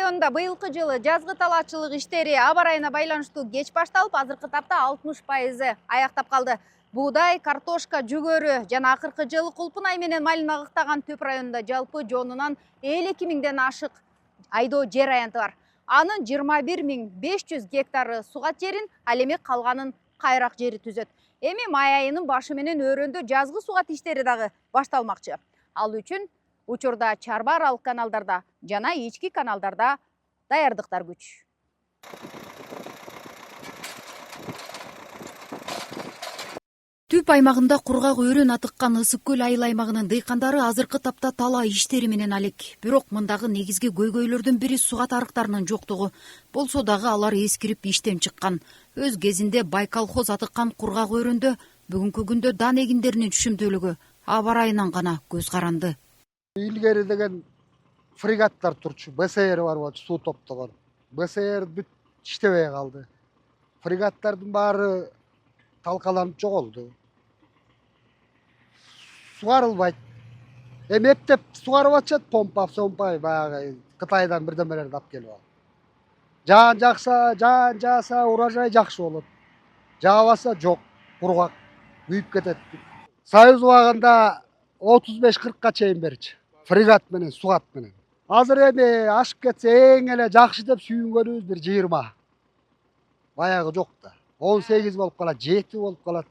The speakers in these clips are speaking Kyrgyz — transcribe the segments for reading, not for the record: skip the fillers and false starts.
районунда быйылкы жылы жазгы талаачылык иштери аба ырайына байланыштуу кеч башталып, азыркы тапта 60% аяктап калды. Буудай, картошка, жүгөрү жана акыркы жылы кулпун ай менен малын агыктаган Төп районунда жалпы жонунан 52 миңден ашык айдоо жер аянты бар. Анын 21.500 гектары сугат жерин, ал эми калганын кайрак жери түзөт. Эми май айынын башы менен өрөндө жазгы сугат иштери дагы башталмакчы. Ал үчүн учурда чарба аралык каналдарда жана ички каналдарда даярдыктар күч. Түп аймагында кургак өрөн атыккан Ысык көл айыл аймагынын дыйкандары азыркы тапта талаа иштери менен алек. Бирок мындагы негизги көйгөйлөрдүн бири сугат арыктарынын жоктугу. Болсо дагы алар эскирип иштен чыккан. Өз кезинде бай колхоз атыккан кургак өрөндө бүгүнкү күндө дан эгиндеринин түшүмдүүлүгү аба ырайынан гана көз каранды. Илгери деген фрегаттар турчу, БСР бар болчу, суу топтогон. БСР бүт иштебей калды. Фрегаттардын баары талкаланып жоголду. Сугарылбайт. Эптеп сугарып атышат, помпай баягы Кытайдан бирдемелерди алып келип алып. Жаан жакса, жаан жааса урожай жакшы болот. Жаабаса жок, кургак, күйүп кетет. Союз убагында 35-40ка чейин берчи. Фрегат менен, сугат менен. Азыр эми ашып кетсе эң эле жакшы деп сүйүнгөнүбүз бир 20. Баягы жок да. 18 болуп калат, 7 болуп калат.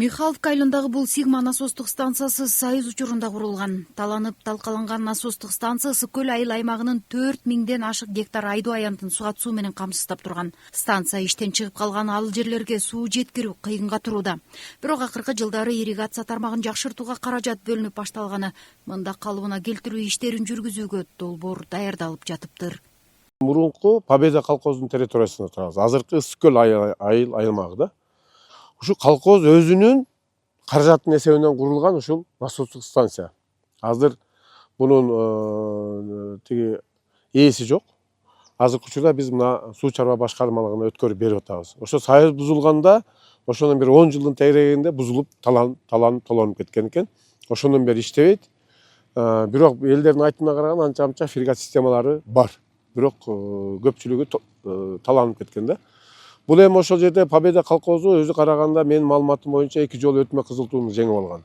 Михайловка айылындагы бул Сигма насостук станциясы Союз учурунда курулган. Таланып талкаланган насостук станция Ысык көл айыл аймагынын 4000ден ашык гектар айдоо аянтын сугат суу менен камсыздап турган. Станция иштен чыгып калган ал жерлерге суу жеткирүү кыйынга турууда. Бирок акыркы жылдары ирригация тармагын жакшыртууга каражат бөлүнүп башталганы мында калыбына келтирүү иштерин жүргүзүүгө долбоор даярдалып жатыптыр. Мурунку Победа колхозунун территориясында турабыз. Азыркы Ысык көл айыл аймагында. Ушул колхоз өзүнүн каражатынын эсебинен курулган ушул насостук станция. Азыр бунун тиги ээси жок. Азыркы учурда биз мына суу чарба башкармалыгына өткөрүп берип атабыз. Ошо союз бузулганда, ошонун бир 10 жылдын тегерегинде бузулуп, толонуп кеткен экен. Ошондон бери иштебейт. Бирок элдердин айтымына караганда анча фрегат системалары бар. Бирок көпчүлүгү таланып кеткен да. Бул эми ошол жерде Победа колхозу өзү караганда менин маалыматым боюнча 2 жолу өтмө кызыл тууну жеңип алган.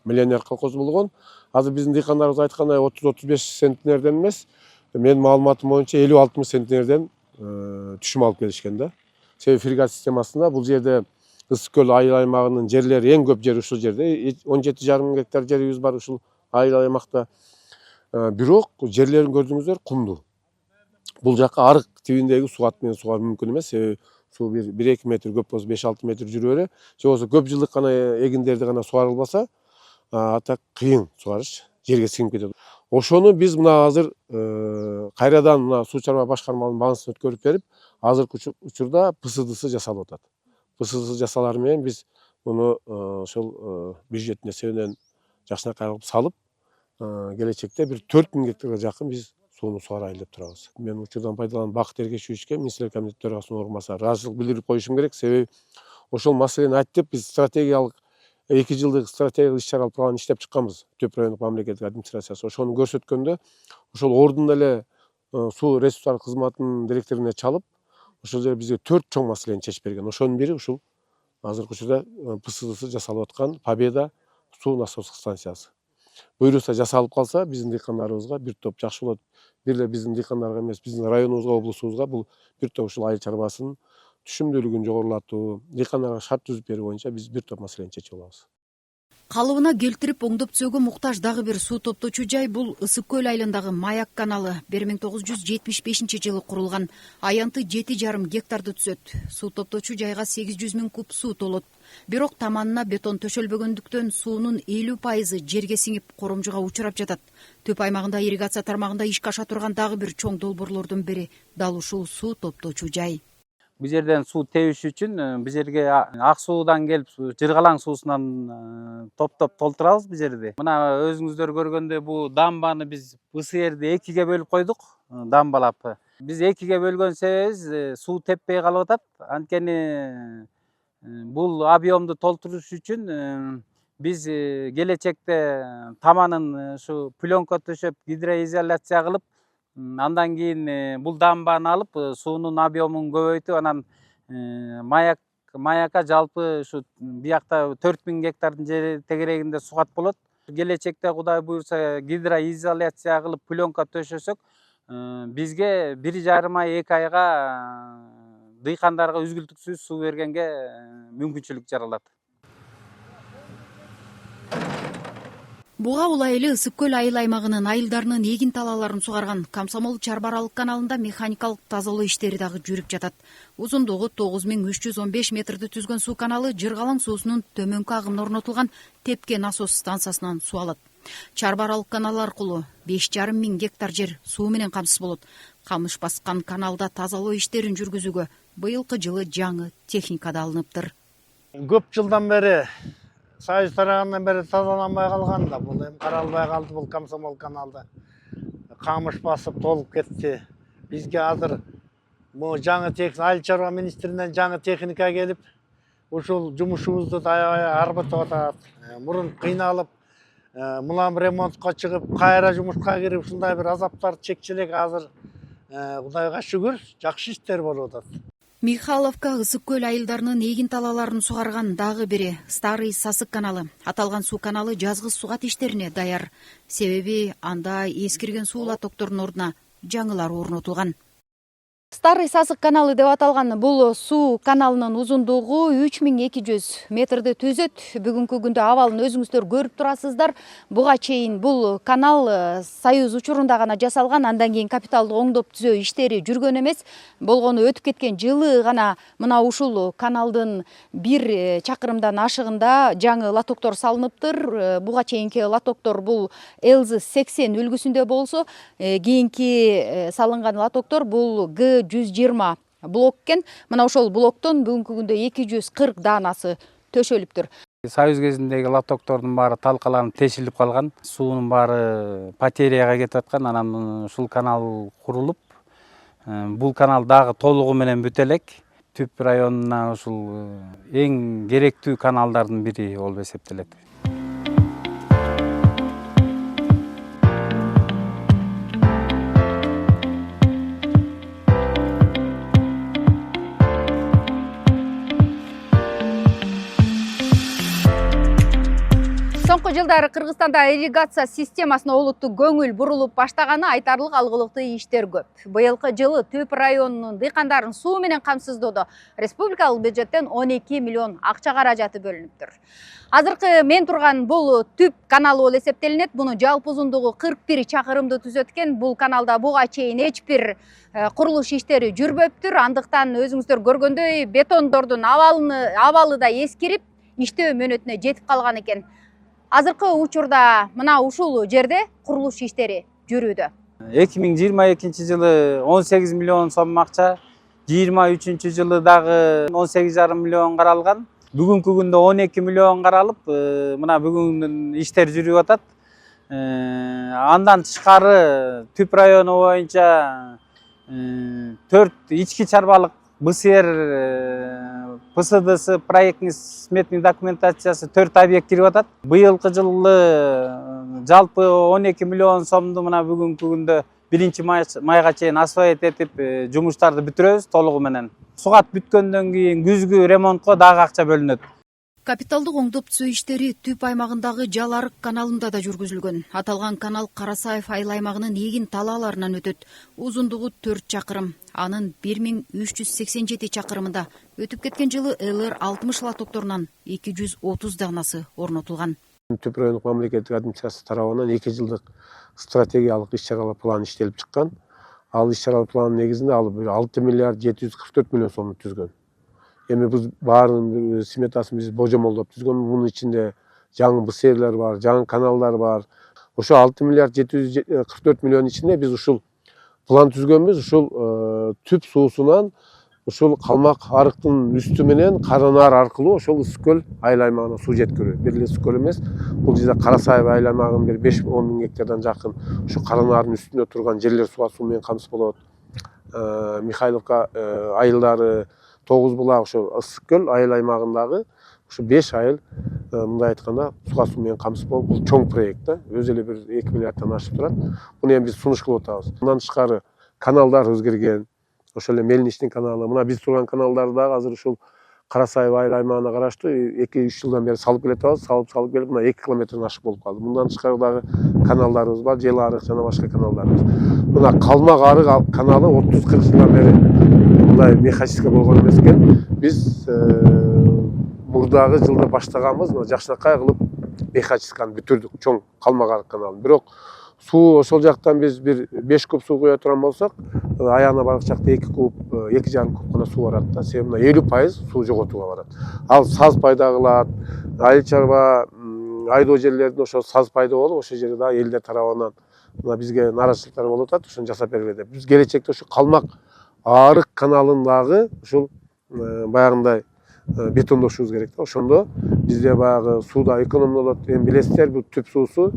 Миллионер колхоз болгон. Азыр биздин дыйкандарыбыз айткандай 30-35 центнерден эмес, менин маалыматым боюнча 50-60 центнерден түшүм алып келишкен да. Себеби фрегат системасында бул жерде Ысык көл айыл аймагынын жерлери эң көп жери ушул жерде. 17,5 мың гектар жерибиз бар ушул айыл аймакта. Бирок жерлерин көрдүңүздөр кумдуу. Бул жакка арык тибиндеги сугат менен сугаруу мүмкүн эмес. Суу 1-2 метр, көп болсо 5-6 метр жүрө бере. Же болсо көп жылдык гана эгиндерди гана сугарылбаса, ата кыйын сугарыш, жерге сиңип кетет. Ошону биз мына азыр кайрадан мына суу чарба башкармалыгынын базасын өткөрүп берип, азыркы учурда ПСДсы жасалып атат. ПСДсы жасалары менен биз муну ошол бюджеттин эсебинен жакшынакай кылып салып, келечекте бир 4000 гектарга жакын биз сууну сугарайлы деп турабыз. Мен учурдан пайдаланып Бакыт Эргешевичке, министрлер комитети төрагасынын орун басары, ыраазычылык билдирип коюшум керек. Себеби ошол маселени айтып деп биз стратегиялык 2 жылдык стратегиялык иш-чара планын иштеп чыкканбыз. Төп райондук мамлекеттик администрациясы ошону көрсөткөндө, ошол ордун эле суу ресурстары кызматынын директоруна чалып, ошол жерде бизге 4 чоң маселени чечип берген. Ошонун бири ушул азыркы учурда ПСДсы жасалып аткан Победа суу насостук станциясы. Буюрса жасалып калса, биздин дыйкандарыбызга бир топ жакшы болот. Бир эле биздин дыйкандарга эмес, биздин районубузга, облусубузга бул бир топ ушул айыл чарбасынын түшүмдүүлүгүн жогорулатуу, дыйкандарга шарт түзүп берүү боюнча биз бир топ маселени чечип алабыз. Калыбына келтирип оңдоп түзөөгө муктаж дагы бир суу топтоочу жай бул Ысык көл айылындагы Маяк каналы 1975-жылы курулган. Аянты 7,5 гектарды түзөт. Суу топтоочу жайга 800 миң куб суу толот. Бирок таманына бетон төшөлбөгөндүктөн суунун 50% жерге сиңип коромжуга учурап жатат. Төп аймагында ирригация тармагында ишке аша турган дагы бир чоң долбоорлордун бири дал ушул суу топтоочу жай. Бул жерден суу тебиш үчүн бул жерге ак суудан келип жыргалаң суусунан топтоп толтурабыз бул жерди. Мына өзүңүздөр көргөндөй бул дамбаны биз БСРди 2ге бөлүп койдук, дамбалап. Биз 2ге бөлгөн себебибиз суу теппей калып атат. Анткени Бул объемду толтуруш үчүн биз келечекте таманын ушу пленка төшөп гидроизоляция кылып, андан кийин бул дамбаны алып суунун объемун көбөйтүп, анан маякка жалпы ушу биякта 4000 гектардын жери тегерегинде сугат болот. Келечекте Кудай буюрса гидроизоляция кылып пленка төшөсөк, бизге 1,5 ай 2 айга дыйкандарга үзгүлтүксүз суу бергенге мүмкүнчүлүк жаралат. Буга улай эле Ысык көл айыл аймагынын айылдарынын эгин талааларын сугарган Комсомол Чарбар аралык каналында механикалык тазалоо иштери дагы жүрүп жатат. Узундугу 9315 метрди түзгөн суу каналы Жыргалаң суусунун төмөнкү агымына орнотулган тепке насос станциясынан суу алат. Чарбар аралык каналы аркылуу 5500 гектар жер суу менен камсыз болот. Камыш баскан каналда тазалоо иштерин жүргүзүүгө быйылкы жылы жаңы техника да алыныптыр. Көп жылдан бери Союз тарагандан бери тазаланбай калган да, бул эми каралбай калды, бул Комсомол каналда. Камыш басып толуп кетти. Бизге азыр бул жаңы Айыл чарба министринен жаңы техника келип, ушул жумушубузду аябай арбытып атат. Мурун кыйналып, мулам ремонтка чыгып, кайра жумушка кирип, ушундай бир азаптарды чекчелек азыр Кудайга шүгүр, жакшы иштер болуп атат. Михайловка Ысык көл айылдарынын эгин талааларын сугарган дагы бири Старый Сасык каналы. Аталган суу каналы жазгы сугат иштерине даяр. Себеби анда эскирген суу лотоктордун ордуна жаңылары орнотулган. Старый Сасык каналы деп аталган бул суу каналынын узундугу 3200 метрди түзөт. Бүгүнкү күндө абалын өзүңүздөр көрүп турасыздар. Буга чейин бул канал Союз учурунда гана жасалган, андан кийин капиталдык оңдоп түзөө иштери жүргөн эмес. Болгону өтүп кеткен жылы гана мына ушул каналдын 1 чакырымдан ашыгында жаңы лотоктор салыныптыр. Буга чейинки лотоктор бул Элзы 80 үлгүсүндө болсо, кийинки салынган лотоктор бул G120 блок экен. Мына ошол блоктон бүгүнкү күндө 240 даанасы төшөлүптүр. Союз кезиндеги лотоктордун баары талкаланып тешилип калган, суунун баары потеряга кетип аткан. Анан ушул канал курулуп, бул канал дагы толугу менен бүтө элек. Түп районуна ушул эң керектүү каналдардын бири болуп эсептелет. Соңку жылдары Кыргызстанда ирригация системасына олуттуу көңүл бурулуп баштаганы айтарлык алгылыктуу иштер көп. Быйылкы жылы Түп районунун дыйкандарын суу менен камсыздоодо республикалык бюджеттен 12 миллион акча каражаты бөлүнүптүр. Азыркы мен турган бул Түп каналы болуп эсептелинет. Мунун жалпы узундугу 41 чакырымды түзөткөн. Бул каналда буга чейин эч бир курулуш иштери жүрбөптүр. Андыктан өзүңүздөр көргөндөй бетондордун абалы да эскирип, иштөө мөөнөтүнө жетип калган экен. Азыркы учурда мына ушул жерде курулуш иштери жүрүүдө. 2022 жылы 18 миллион сом акча, 23 жылы дагы 18,5 миллион каралган. Бүгүнкү күндө 12 миллион каралып, мына бүгүн иштер жүрүп атат. Андан тышкары Түп району боюнча 4 ички чарбалык БСР ПСДС проектный сметный документациясы 4 объект кирип атат. Быйылкы жылы жалпы 12 миллион сомду мына бүгүнкү күндө 1-майга чейин освоить этип жумуштарды бүтүрөбүз толугу менен. Сугат бүткөндөн кийин күзгү ремонтко дагы акча бөлүнөт. Капиталдык оңдоп түзөө иштери Түп аймагындагы Жаларык каналында да жүргүзүлгөн. Аталган канал Карасаев айыл аймагынын эгин талааларынан өтөт. Узундугу 4 чакырым. Анын 1387 чакырымында өтүп кеткен жылы ЛР-60 лотокторунан 230 даанасы орнотулган. Түп райондук мамлекеттик администрация тарабынан 2 жылдык стратегиялык иш-чаралар планы иштелип чыккан. Ал иш-чаралар планынын негизинде ал 6 миллиард 744 миллион сомду түзгөн. Эми биз баарынын сметасын биз божомолдоп түзгөн. Мунун ичинде жаңы БСРлер бар, жаңы каналдар бар. Ошо 6 миллиард 744 миллион ичинде биз ушул план түзгөнбүз. Ушул Түп суусунан ушул калмак арыктын үстү менен Каранаар аркылуу ошол Ысык көл айыл аймагына суу жеткирүү. Бир эле Ысык көл эмес, бул жерде Карасаев айыл аймагынын бир 5-10 миң гектардан жакын ушу Каранаардын үстүндө турган жерлер суу менен камсыз болот. Михайловка айылдары, 9 булак ошо ысык көл айыл аймагындагы ушу 5 айыл мындай айтканда суга суу менен камсыз болуп, бул чоң проект да. Өзү эле бир 2 миллиарддан ашып турат. Муну эми биз сунуш кылып атабыз. Мындан тышкары каналдар өзгөргөн. Ошол эле Мельничный каналы, мына биз турган каналдарды дагы азыр ушул Кара Сай айыл аймагына караштуу 2-3 жылдан бери салып келатабыз. Салып келип мына 2 километрден ашык болуп калды. Мындан тышкары дагы каналдарыбыз бар, Жел арык жана башка каналдарыбыз. Мына Калмак арык каналы 30-40 жылдан бери мындай механический болгон эмес экен. Биз мурдагы жылда баштаганбыз, мына жакшынакай кылып механическаны бүтүрдүк, чоң Калмак арык каналын. Бирок суу ошол жактан биз бир 5 куб суу куя турган болсок, аягына барган жакта 2 куб, 2,5 куб гана суу барат да. Себеби мына 50% суу жоготууга барат. Ал саз пайда кылат, айыл чарба айдоо жерлеринде ошо саз пайда болуп, ошол жерде дагы элдер тарабынан мына бизге нааразычылыктар болуп атат, ошону жасап бергиле деп. Биз келечекте ушу Калмак арык каналын дагы ушул баягындай бетондошубуз керек да. Ошондо бизде баягы сууда экономдолот. Эми билесиздер, бул түп суусу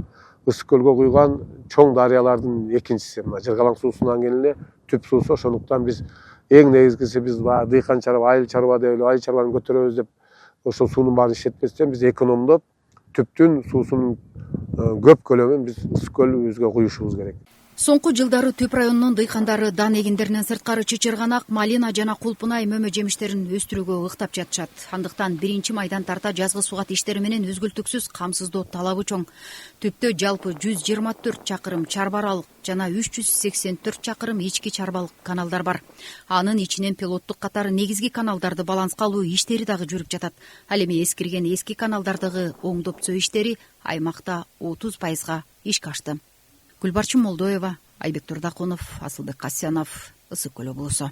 ысык көлгө куйган чоң дарыялардын экинчиси. Мына Жыргалаң суусунан кийин эле түп суусу. Ошондуктан биз эң негизгиси биз баягы дыйкан чарба, айыл чарба деп эле айыл чарбаны көтөрөбүз деп ошол суунун баарын иштетпестен биз экономдоп түптүн суусунун көп көлөмүн биз ысык көлүбүзгө куюшубуз керек. Соңку жылдары Түп районунун дыйкандары дан эгиндеринен сырткары чычырганак, малина жана кулпунай мөмө жемиштерин өстүрүүгө ыктап жатышат. Андыктан 1 майдан тарта жазгы сугат иштери менен үзгүлтүксүз камсыздоо талабы чоң. Түптө жалпы 124 чакырым чарбаралык жана 384 чакырым ички чарбалык каналдар бар. Анын ичинен пилоттук катары негизги каналдарды баланска алуу иштери дагы жүрүп жатат. Ал эми эскирген эски каналдардагы оңдоп түзөө иштери аймакта 30% ишке ашты. Гүлбарчын Молдоева, Айбек Турдакунов, Асылбек Касьянов, Ысык көл облусу.